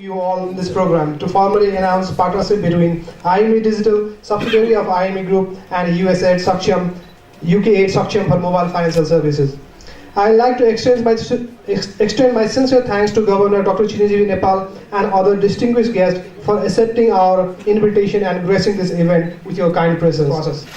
you all in this program to formally announce partnership between IME Digital, subsidiary of IME Group, and UKaid Sakchyam, UKaid Sakchyam for mobile financial services. I'd like to extend my sincere thanks to Governor Dr. Chiranjeevi Nepal and other distinguished guests for accepting our invitation and gracing this event with your kind presence.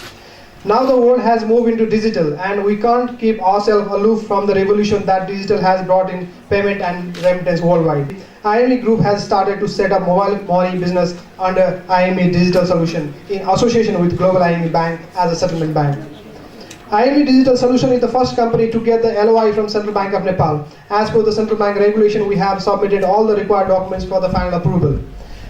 Now the world has moved into digital, and we can't keep ourselves aloof from the revolution that digital has brought in payment and remittance worldwide. IME Group has started to set up mobile money business under IME Digital Solution in association with Global IME Bank as a settlement bank. IME Digital Solution is the first company to get the LOI from Central Bank of Nepal. As per the Central Bank regulation, we have submitted all the required documents for the final approval.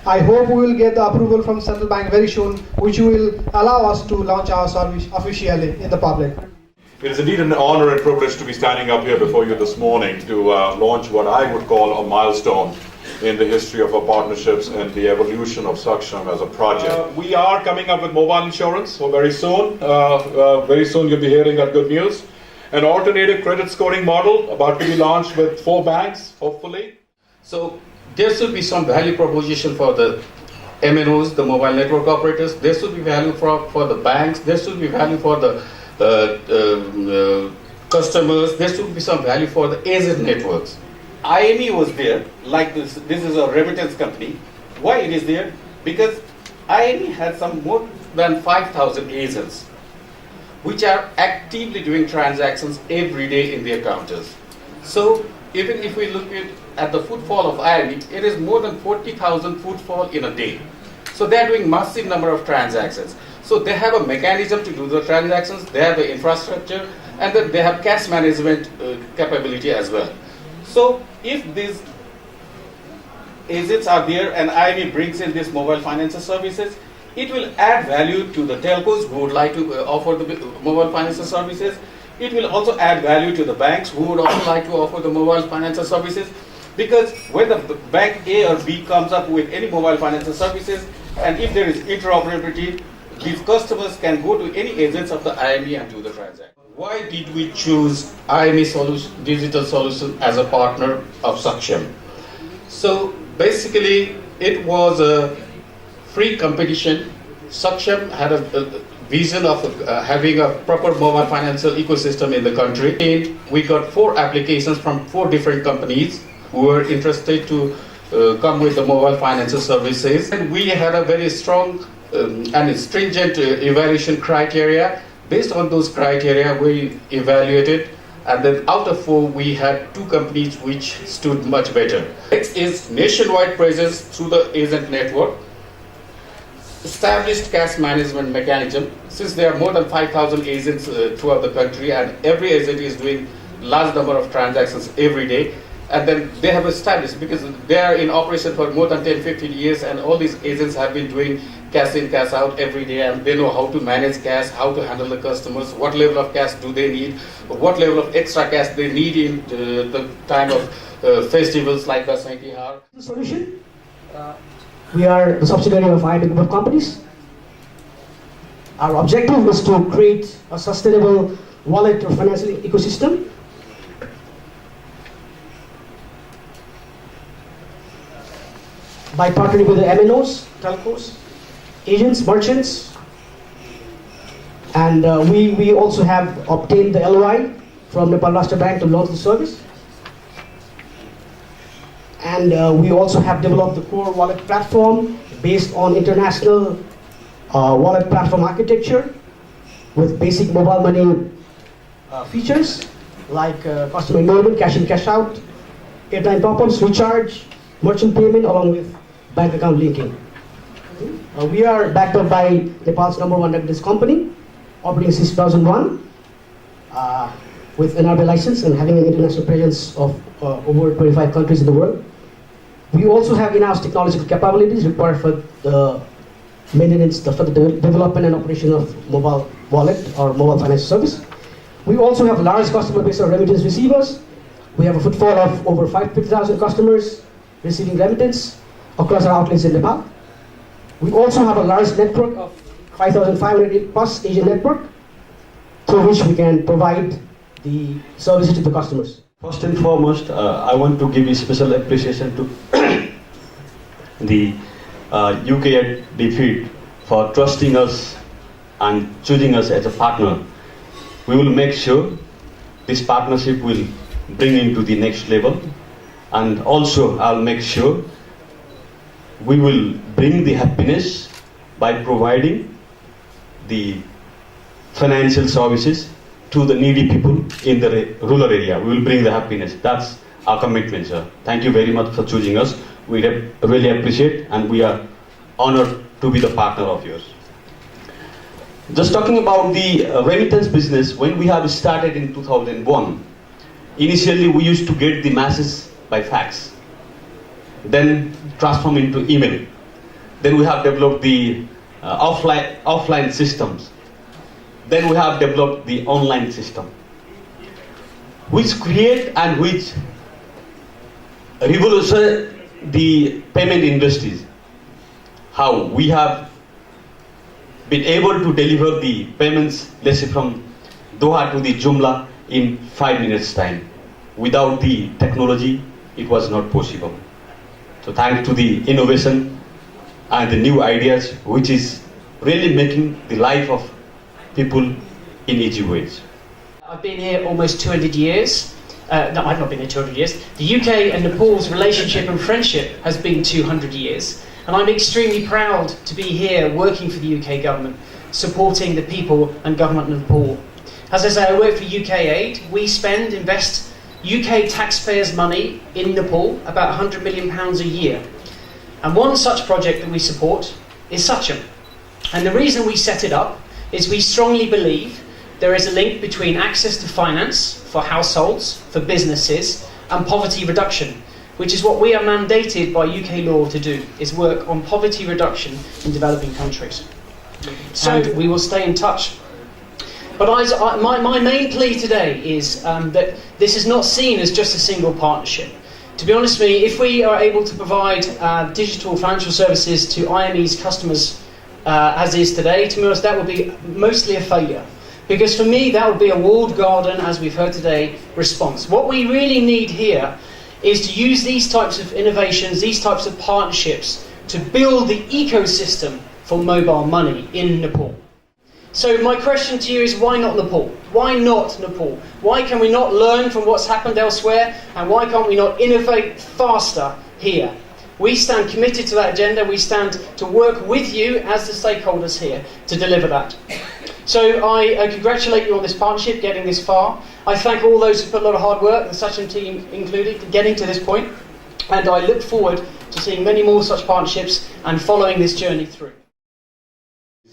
I hope we will get the approval from Central Bank very soon, which will allow us to launch our service officially in the public. It is indeed an honor and privilege to be standing up here before you this morning to launch what I would call a milestone in the history of our partnerships and the evolution of Sakchyam as a project. We are coming up with mobile insurance, so very soon you'll be hearing that good news. An alternative credit scoring model about to be launched with 4 banks, hopefully. So there should be some value proposition for the MNOs, the mobile network operators. There should be value for the banks. There should be value for the customers. There should be some value for the agent networks. IME was there, like this is a remittance company. Why it is there? Because IME has some more than 5,000 agents which are actively doing transactions every day in their counters. So even if we look at the footfall of IME, it is more than 40,000 footfall in a day. So they are doing massive number of transactions. So they have a mechanism to do the transactions, they have the infrastructure, and then they have cash management capability as well. So if these agents are there and IME brings in this mobile financial services, it will add value to the telcos who would like to offer the mobile financial services. It will also add value to the banks who would also like to offer the mobile financial services, because when the bank A or B comes up with any mobile financial services, and if there is interoperability, these customers can go to any agents of the IME and do the transaction. Why did we choose IME Digital Solution as a partner of Sakchyam? So basically it was a free competition. Sakchyam had a vision of having a proper mobile financial ecosystem in the country. And we got 4 applications from 4 different companies who were interested to come with the mobile financial services. And we had a very strong and stringent evaluation criteria. Based on those criteria, we evaluated, and then out of 4, we had 2 companies which stood much better. Next is nationwide presence through the agent network, established cash management mechanism. Since there are more than 5,000 agents throughout the country, and every agent is doing large number of transactions every day, and then they have established, because they are in operation for more than 10-15 years, and all these agents have been doing cash in, cash out every day, and they know how to manage cash, how to handle the customers, what level of cash do they need, what level of extra cash they need in the time of festivals like the Sankihar. Solution. We are the subsidiary of IME Group of companies. Our objective is to create a sustainable wallet or financial ecosystem by partnering with the MNOs, telcos, agents, merchants, and we also have obtained the LOI from Nepal Rashtra Bank to launch the service. And we also have developed the core wallet platform based on international wallet platform architecture with basic mobile money features like customer enrollment, cash in, cash out, airtime top-ups, recharge, merchant payment, along with bank account linking. We are backed up by Nepal's #1 remittance company, operating since 2001, with an RBI license and having an international presence of over 25 countries in the world. We also have in-house technological capabilities required for the maintenance, for the development and operation of mobile wallet or mobile financial service. We also have a large customer base of remittance receivers. We have a footfall of over 50,000 customers receiving remittance across our outlets in Nepal. We also have a large network of 5,500 plus agent network through which we can provide the services to the customers. First and foremost, I want to give a special appreciation to the UKaid defeat for trusting us and choosing us as a partner. We will make sure this partnership will bring into the next level, and also I'll make sure we will bring the happiness by providing the financial services to the needy people in the rural area. We will bring the happiness. That's our commitment, sir. Thank you very much for choosing us. We really appreciate, and we are honored to be the partner of yours. Just talking about the remittance business, when we have started in 2001, initially we used to get the masses by fax, then transform into email. Then we have developed the offline systems. Then we have developed the online system, which create and which revolutionize the payment industries. How we have been able to deliver the payments, let's say from Doha to the Jumla in 5 minutes time. Without the technology, it was not possible. So thanks to the innovation and the new ideas, which is really making the life of people in easy ways. I've been here almost 200 years. No, I've not been here 200 years. The UK and Nepal's relationship and friendship has been 200 years. And I'm extremely proud to be here working for the UK government, supporting the people and government of Nepal. As I say, I work for UKaid. We invest UK taxpayers' money in Nepal, about £100 million a year. And one such project that we support is Sakchyam. And the reason we set it up is we strongly believe there is a link between access to finance for households, for businesses, and poverty reduction, which is what we are mandated by UK law to do, is work on poverty reduction in developing countries. So we will stay in touch. But my main plea today is that this is not seen as just a single partnership. To be honest with you, if we are able to provide digital financial services to IME's customers as is today, to be honest, that would be mostly a failure. Because for me, that would be a walled garden, as we've heard today, response. What we really need here is to use these types of innovations, these types of partnerships, to build the ecosystem for mobile money in Nepal. So my question to you is, why not Nepal? Why not Nepal? Why can we not learn from what's happened elsewhere? And why can't we not innovate faster here? We stand committed to that agenda. We stand to work with you as the stakeholders here to deliver that. So I congratulate you on this partnership, getting this far. I thank all those who put a lot of hard work, the Sakchyam team included, getting to this point. And I look forward to seeing many more such partnerships and following this journey through.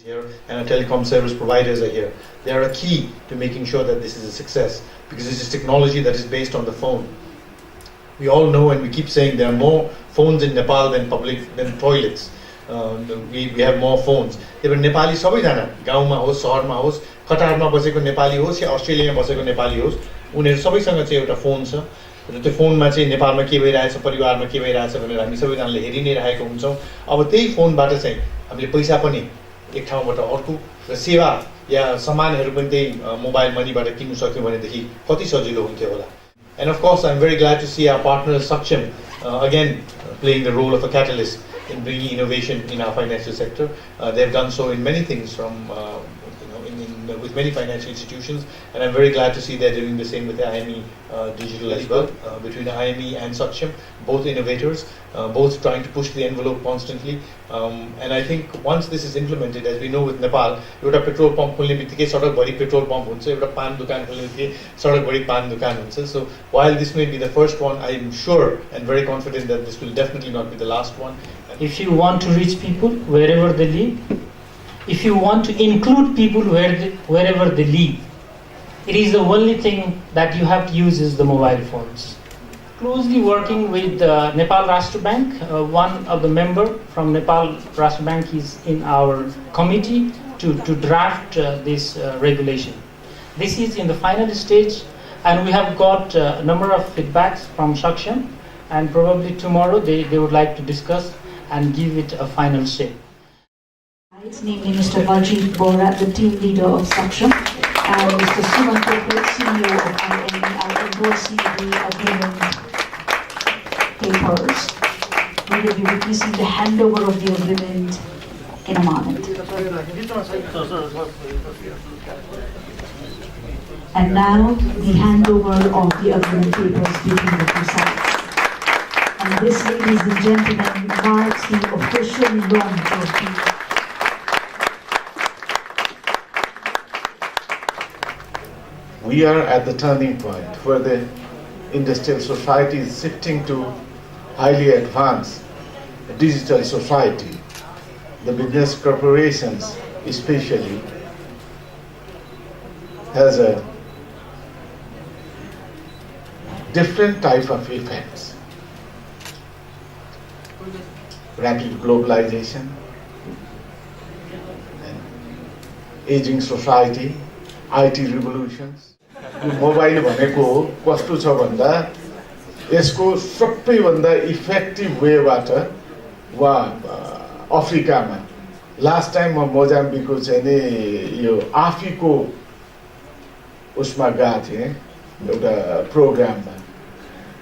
Here, and our telecom service providers are here. They are a key to making sure that this is a success, because this is technology that is based on the phone. We all know, and we keep saying, there are more phones in Nepal than toilets. We have more phones. There were Nepali सबैजना गाउँमा होस् शहरमा होस् कटारमा बसेको नेपाली होस् या अस्ट्रेलियामा बसेको नेपाली होस् उनीहरू सबैसँग चाहिँ एउटा फोन छ र त्यो फोनमा चाहिँ नेपालमा के भइरहेछ परिवारमा के भइरहेछ भनेर हामी सबैजनाले हेरि नै रहेको हुन्छौँ अब त्यही फोनबाट चाहिँ हामीले पैसा पनि एक ठाउँबाट अर्को र सेवा या सामानहरू पनि त्यही मोबाइल मनीबाट किन्न सक्यौँ भनेदेखि कति सजिलो हुन्थ्यो होला. And of course, I'm very glad to see our partner Sakchyam again playing the role of a catalyst in bringing innovation in our financial sector. They've done so in many things, from with many financial institutions, and I'm very glad to see they're doing the same with the IME Digital as well. Between IME and Sakchyam, both innovators, both trying to push the envelope constantly. And I think once this is implemented, as we know with Nepal, एउटा petrol pump खोल्ने बित्तिकै सडकभरि petrol pump हुन्छ, एउटा पान दुकान खोल्ने बित्तिकै सडकभरि पान दुकान हुन्छ. So while this may be the first one, I am sure and very confident that this will definitely not be the last one. If you want to reach people wherever they live, if you want to include people wherever they live, it is the only thing that you have to use is the mobile phones. Closely working with Nepal Rashtra Bank, one of the member from Nepal Rashtra Bank is in our committee to draft this regulation. This is in the final stage, and we have got a number of feedbacks from Sakchyam, and probably tomorrow they would like to discuss and give it a final shape. Namely Mr. Rajiv Bora, the team leader of Sakchyam, and Mr. Suman Kokul, CEO of IME, are endorsing the agreement papers. we will be witnessing the handover of the agreement in a moment. And now the handover of the agreement papers between the two sides. And this, ladies and gentlemen, marks the official launch of the We are at the turning point where the industrial society is shifting to highly advanced digital society. The business corporations especially has a different type of effects. Rapid globalization, and aging society, IT revolutions. Mobile भनेको कस्तो छ भन्दा यसको सबैभन्दा effective वेबाट वा अफ्रिकामा last time म मोजाम्बिकको चाहिँ नि यो आफीको उसमा गएको थिएँ एउटा प्रोग्राममा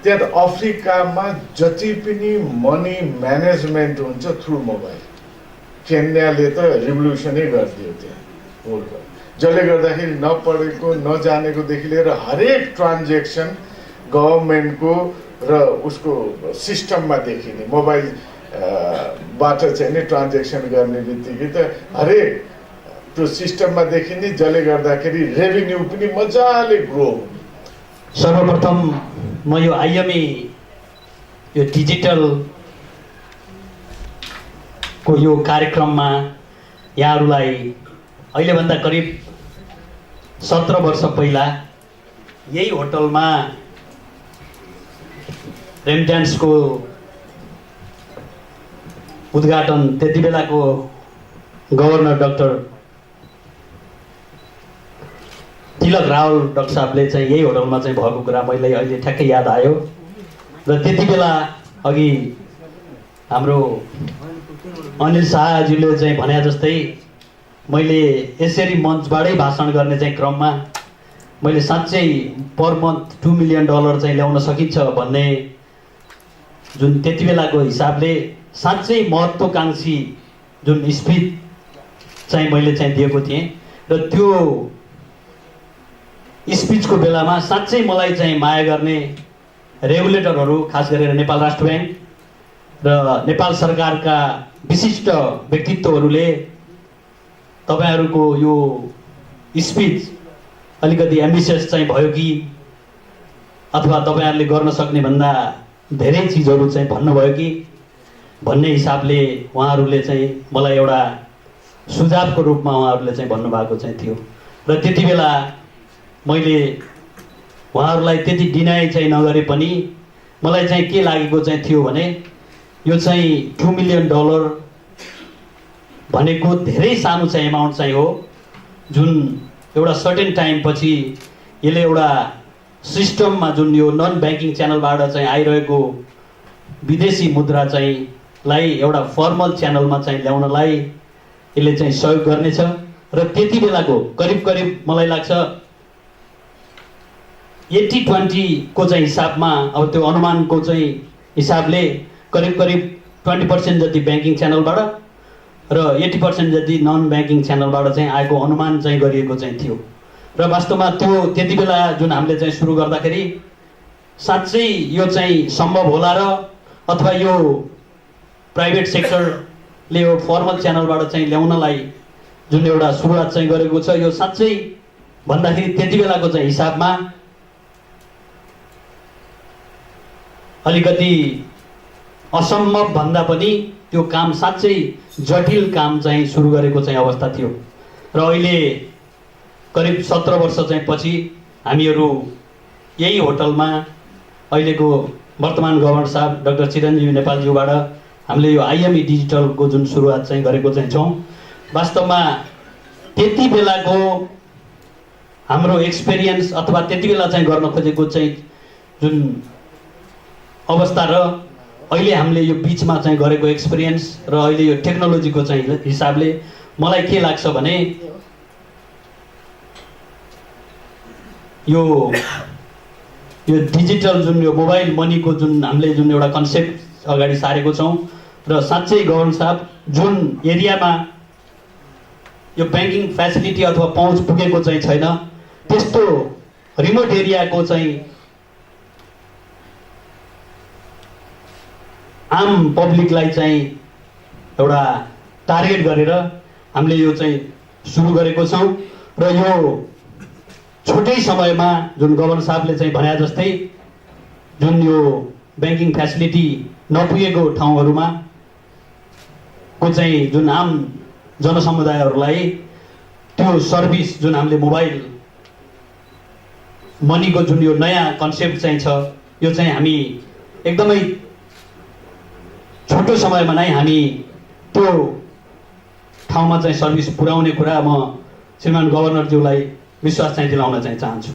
त्यहाँ त अफ्रिकामा जति पनि मनी म्यानेजमेन्ट हुन्छ थ्रु मोबाइल केन्याले त रिभोल्युसनै गरिदियो त्यहाँ वर्ल्डमा जसले गर्दाखेरि नपढेको नजानेकोदेखि लिएर हरेक ट्रान्जेक्सन गभर्मेन्टको र उसको सिस्टममा देखिने मोबाइल बाट चाहिँ नि ट्रान्जेक्सन गर्ने बित्तिकै त हरेक त्यो सिस्टममा देखिने जसले गर्दाखेरि रेभिन्यू पनि मजाले ग्रो हुने। सर्वप्रथम म यो आइएमई यो डिजिटल को यो कार्यक्रममा यहाँहरूलाई अहिलेभन्दा करिब 17 वर्ष पहिला यही होटलमा रेमिट्यान्सको उद्घाटन त्यति बेलाको गभर्नर डाक्टर तिलक रावल डाक्टर साहबले चाहिँ यही होटलमा चाहिँ भएको कुरा मैले अहिले ठ्याक्कै याद आयो र त्यति बेला अघि हाम्रो अनिल शाहजीले चाहिँ भने जस्तै मैले यसरी मञ्चबाटै भाषण गर्ने चाहिँ क्रममा मैले साँच्चै पर मन्थ $2 मिलियन चाहिँ ल्याउन सकिन्छ भन्ने जुन त्यति बेलाको हिसाबले साँच्चै महत्त्वकांक्षी जुन स्पिच चाहिँ मैले चाहिँ दिएको थिएँ र त्यो स्पिचको बेलामा साँच्चै मलाई चाहिँ माया गर्ने रेगुलेटरहरू खास गरेर नेपाल राष्ट्र ब्याङ्क र नेपाल सरकारका विशिष्ट व्यक्तित्वहरूले तपाईहरुको यो स्पिच अलिकति एम्बिसियस चाहिँ भयो कि अथवा तपाईहरुले गर्न सक्ने भन्दा धेरै चीजहरु चाहिँ भन्नुभयो कि भन्ने हिसाबले उहाँहरुले चाहिँ मलाई एउटा सुझावको रूपमा उहाँहरुले चाहिँ भन्नुभएको चाहिँ थियो र त्यति बेला मैले उहाँहरुलाई त्यति डिनाइ चाहिँ नगरे पनि मलाई चाहिँ के लागेको चाहिँ थियो भने यो चाहिँ $2 मिलियन भनेको धेरै सानो चाहिँ अमाउन्ट चाहिँ हो जुन एउटा सर्टेन टाइम पछि यसले एउटा सिस्टममा जुन यो नन ब्याङ्किङ च्यानलबाट चाहिँ आइरहेको विदेशी मुद्रा चाहिँ लाई एउटा फर्मल च्यानलमा चाहिँ ल्याउनलाई यसले चाहिँ सहयोग गर्नेछ र त्यति बेलाको करिब करिब मलाई लाग्छ 80-20 को चाहिँ हिसाबमा अब त्यो अनुमानको चाहिँ हिसाबले करिब करिब 20% जति ब्याङ्किङ च्यानलबाट र 80% जति नन ब्याङ्किङ च्यानलबाट चाहिँ आएको अनुमान चाहिँ गरिएको चाहिँ थियो र वास्तवमा त्यो त्यति बेला जुन हामीले चाहिँ सुरु गर्दाखेरि साँच्चै यो चाहिँ सम्भव होला र अथवा यो प्राइभेट सेक्टरले यो फर्मल च्यानलबाट चाहिँ ल्याउनलाई जुन एउटा सुरुवात चाहिँ गरेको छ यो साँच्चै भन्दाखेरि त्यति बेलाको चाहिँ हिसाबमा अलिकति असम्भव भन्दा पनि त्यो काम साँच्चै जटिल काम चाहिँ सुरु गरेको चाहिँ अवस्था थियो र अहिले करिब 17 वर्ष चाहिँ पछि हामीहरू यही होटलमा अहिलेको वर्तमान गभर्नर साहब डाक्टर चिरञ्जीवी नेपालज्यूबाट हामीले यो आइएमई डिजिटलको जुन सुरुवात चाहिँ गरेको चाहिँ छौँ। वास्तवमा त्यति बेलाको हाम्रो एक्सपिरियन्स अथवा त्यति बेला चाहिँ गर्न खोजेको चाहिँ जुन अवस्था र अहिले हामीले यो बीचमा चाहिँ गरेको एक्सपिरियन्स र अहिले यो टेक्नोलोजीको चाहिँ हिसाबले मलाई के लाग्छ भने यो डिजिटल जुन यो मोबाइल मनीको जुन हामीले जुन एउटा कन्सेप्ट अगाडि सारेको छौँ र साँच्चै गवर्नर साहब जुन एरियामा यो ब्याङ्किङ फेसिलिटी अथवा पहुँच पुगेको चाहिँ छैन त्यस्तो रिमोट एरियाको चाहिँ आम पब्लिकलाई चाहिँ एउटा टार्गेट गरेर हामीले यो चाहिँ सुरु गरेको छौँ र यो छोटै समयमा जुन गवर्नर साहबले चाहिँ भने जस्तै जुन यो ब्याङ्किङ फेसिलिटी नपुगेको ठाउँहरूमा को चाहिँ जुन आम जनसमुदायहरूलाई त्यो सर्भिस जुन हामीले मोबाइल मनीको जुन यो नयाँ कन्सेप्ट चाहिँ छ यो चाहिँ हामी एकदमै छोटो समयमा नै हामी त्यो ठाउँमा चाहिँ सर्भिस पुर्याउने कुरा म श्रीमान गभर्नरज्यूलाई विश्वास चाहिँ दिलाउन चाहिँ चाहन्छु।